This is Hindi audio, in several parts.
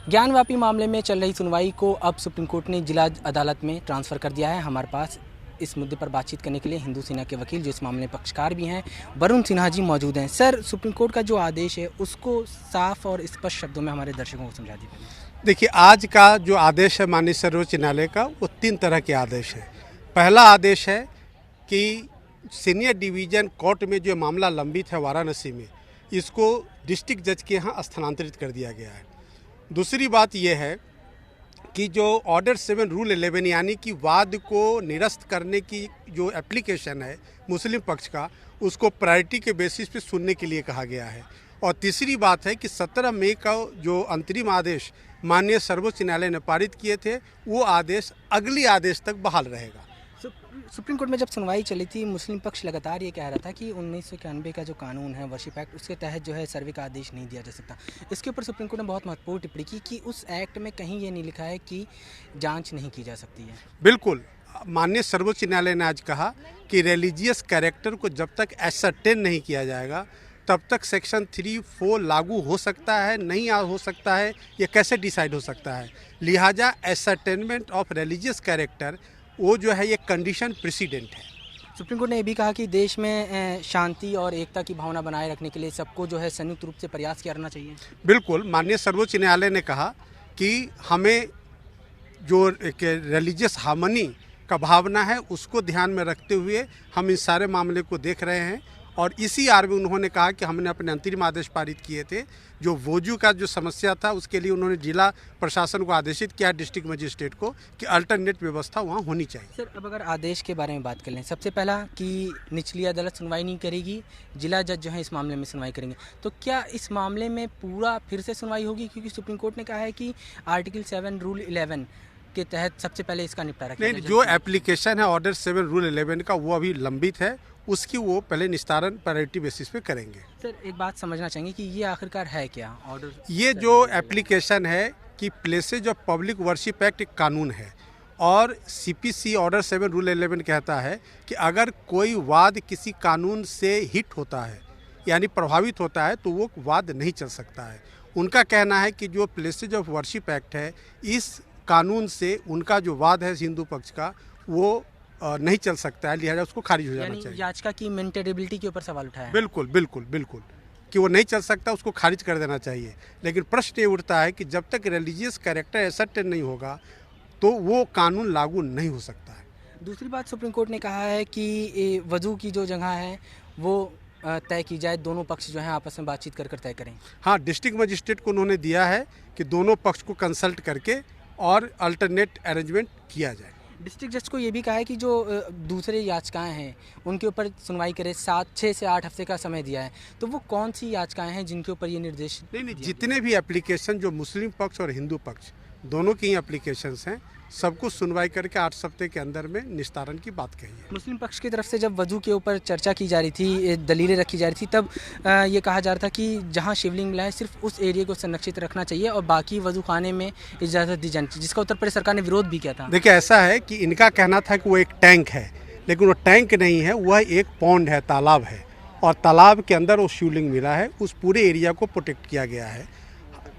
ज्ञानवापी मामले में चल रही सुनवाई को अब सुप्रीम कोर्ट ने जिला अदालत में ट्रांसफ़र कर दिया है। हमारे पास इस मुद्दे पर बातचीत करने के लिए हिंदू सेना के वकील, जो इस मामले में पक्षकार भी हैं, वरुण सिन्हा जी मौजूद हैं। सर, सुप्रीम कोर्ट का जो आदेश है उसको साफ और स्पष्ट शब्दों में हमारे दर्शकों को समझा दीजिए। देखिए, आज का जो आदेश है माननीय सर्वोच्च न्यायालय का, वो 3 तरह के आदेश है। पहला आदेश है कि सीनियर डिवीज़न कोर्ट में जो मामला लंबित है वाराणसी में, इसको डिस्ट्रिक्ट जज के यहाँ स्थानांतरित कर दिया गया है। दूसरी बात यह है कि जो ऑर्डर 7 रूल 11 यानी कि वाद को निरस्त करने की जो एप्लीकेशन है मुस्लिम पक्ष का, उसको प्रायोरिटी के बेसिस पे सुनने के लिए कहा गया है। और तीसरी बात है कि 17 मई का जो अंतरिम आदेश माननीय सर्वोच्च न्यायालय ने पारित किए थे, वो आदेश अगली आदेश तक बहाल रहेगा। सुप्रीम कोर्ट में जब सुनवाई चली थी, मुस्लिम पक्ष लगातार ये कह रहा था कि 1991 का जो कानून है वर्शिप एक्ट, उसके तहत जो है सर्वे का आदेश नहीं दिया जा सकता। इसके ऊपर सुप्रीम कोर्ट ने बहुत महत्वपूर्ण टिप्पणी की कि उस एक्ट में कहीं ये नहीं लिखा है कि जांच नहीं की जा सकती है। बिल्कुल, माननीय सर्वोच्च न्यायालय ने आज कहा कि रिलीजियस कैरेक्टर को जब तक एसर्टेन नहीं किया जाएगा तब तक सेक्शन 3(4) लागू हो सकता है, नहीं हो सकता है, ये कैसे डिसाइड हो सकता है। लिहाजा एसर्टेनमेंट ऑफ रिलीजियस कैरेक्टर वो जो है ये कंडीशन प्रेसिडेंट है। सुप्रीम कोर्ट ने ये भी कहा कि देश में शांति और एकता की भावना बनाए रखने के लिए सबको जो है संयुक्त रूप से प्रयास करना चाहिए। बिल्कुल, माननीय सर्वोच्च न्यायालय ने कहा कि हमें जो रिलीजियस हार्मनी का भावना है उसको ध्यान में रखते हुए हम इस सारे मामले को देख रहे हैं। और इसी आड़ में उन्होंने कहा कि हमने अपने अंतरिम आदेश पारित किए थे। जो वोजू का जो समस्या था उसके लिए उन्होंने जिला प्रशासन को आदेशित किया, डिस्ट्रिक्ट मजिस्ट्रेट को, कि अल्टरनेट व्यवस्था वहाँ होनी चाहिए। सर, अब अगर आदेश के बारे में बात कर लें, सबसे पहला कि निचली अदालत सुनवाई नहीं करेगी, जिला जज जो है इस मामले में सुनवाई करेंगे, तो क्या इस मामले में पूरा फिर से सुनवाई होगी? क्योंकि सुप्रीम कोर्ट ने कहा है कि आर्टिकल 7 रूल 11 के तहत सबसे पहले इसका निपटारा किया जाए। जो एप्लीकेशन है ऑर्डर 7 रूल 11 का, वो अभी लंबित है, उसकी वो पहले निस्तारण प्रायोरिटी बेसिस पे करेंगे। सर, एक बात समझना चाहेंगे कि ये आखिरकार है क्या ऑर्डर? ये जो एप्लीकेशन है कि places of public worship act एक कानून है, और सीपीसी ऑर्डर 7 रूल 11 कहता है कि अगर कोई वाद किसी कानून से हिट होता है यानी प्रभावित होता है तो वो वाद नहीं चल सकता है। उनका कहना है कि जो प्लेसेज ऑफ वर्शिप एक्ट है, इस कानून से उनका जो वाद है हिंदू पक्ष का, वो नहीं चल सकता है, लिहाजा उसको खारिज हो जाना चाहिए। याचिका की मेंटेनेबिलिटी के ऊपर सवाल उठाया है। बिल्कुल बिल्कुल बिल्कुल, कि वो नहीं चल सकता, उसको खारिज कर देना चाहिए। लेकिन प्रश्न ये उठता है कि जब तक रिलीजियस कैरेक्टर एसर्टेन नहीं होगा तो वो कानून लागू नहीं हो सकता है। दूसरी बात, सुप्रीम कोर्ट ने कहा है कि वजू की जो जगह है वो तय की जाए, दोनों पक्ष जो हैं आपस में बातचीत कर तय करें। हाँ, डिस्ट्रिक्ट मजिस्ट्रेट को उन्होंने दिया है कि दोनों पक्ष को कंसल्ट करके और अल्टरनेट अरेंजमेंट किया जाए। डिस्ट्रिक्ट जज को ये भी कहा है कि जो दूसरे याचिकाएं हैं उनके ऊपर सुनवाई करे, 6 से 8 हफ्ते का समय दिया है। तो वो कौन सी याचिकाएं हैं जिनके ऊपर ये निर्देश? नहीं, जितने भी एप्लीकेशन जो मुस्लिम पक्ष और हिंदू पक्ष दोनों की एप्लीकेशंस हैं, सबको सुनवाई करके 8 हफ्ते के अंदर में निस्तारण की बात कही है। मुस्लिम पक्ष की तरफ से जब वजू के ऊपर चर्चा की जा रही थी, दलीलें रखी जा रही थी, तब ये कहा जा रहा था कि जहां शिवलिंग मिला है सिर्फ उस एरिया को संरक्षित रखना चाहिए और बाकी वजू खाने में इजाज़त दी जानी चाहिए, जिसका उत्तर प्रदेश सरकार ने विरोध भी किया था। देखिए, ऐसा है कि इनका कहना था कि वो एक टैंक है, लेकिन वो टैंक नहीं है, वह एक पॉन्ड है, तालाब है, और तालाब के अंदर वो शिवलिंग मिला है। उस पूरे एरिया को प्रोटेक्ट किया गया है।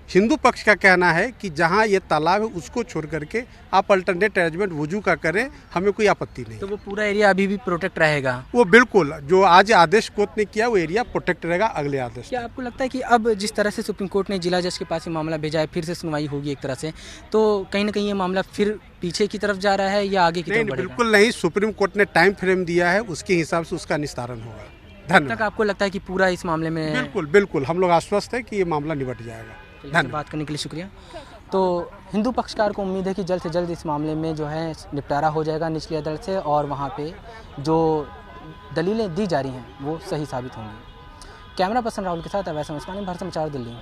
हिंदू पक्ष का कहना है कि जहां ये तालाब है उसको छोड़ करके आप अल्टरनेट अरेंजमेंट वजू का करें, हमें कोई आपत्ति नहीं। तो वो पूरा एरिया अभी भी प्रोटेक्ट रहेगा? वो बिल्कुल, जो आज आदेश कोर्ट ने किया वो एरिया प्रोटेक्ट रहेगा अगले आदेश। क्या आपको लगता है कि अब जिस तरह से सुप्रीम कोर्ट ने जिला जज के पास ये मामला भेजा है, फिर से सुनवाई होगी एक तरह से, तो कहीं ना कहीं ये मामला फिर पीछे की तरफ जा रहा है या आगे की तरफ बढ़ेगा? बिल्कुल नहीं, सुप्रीम कोर्ट ने टाइम फ्रेम दिया है, उसके हिसाब से उसका निस्तारण होगा। धन्यवाद। तक आपको लगता है कि पूरा इस मामले में? बिल्कुल बिल्कुल, हम लोग आश्वस्त है कि ये मामला निपट जाएगा। बात करने के लिए शुक्रिया। तो हिंदू पक्षकार को उम्मीद है कि जल्द से जल्द इस मामले में जो है निपटारा हो जाएगा निचली अदालत से, और वहाँ पे जो दलीलें दी जा रही हैं वो सही साबित होंगी। कैमरा पर्सन राहुल के साथ अवैध समाचार, दिल्ली।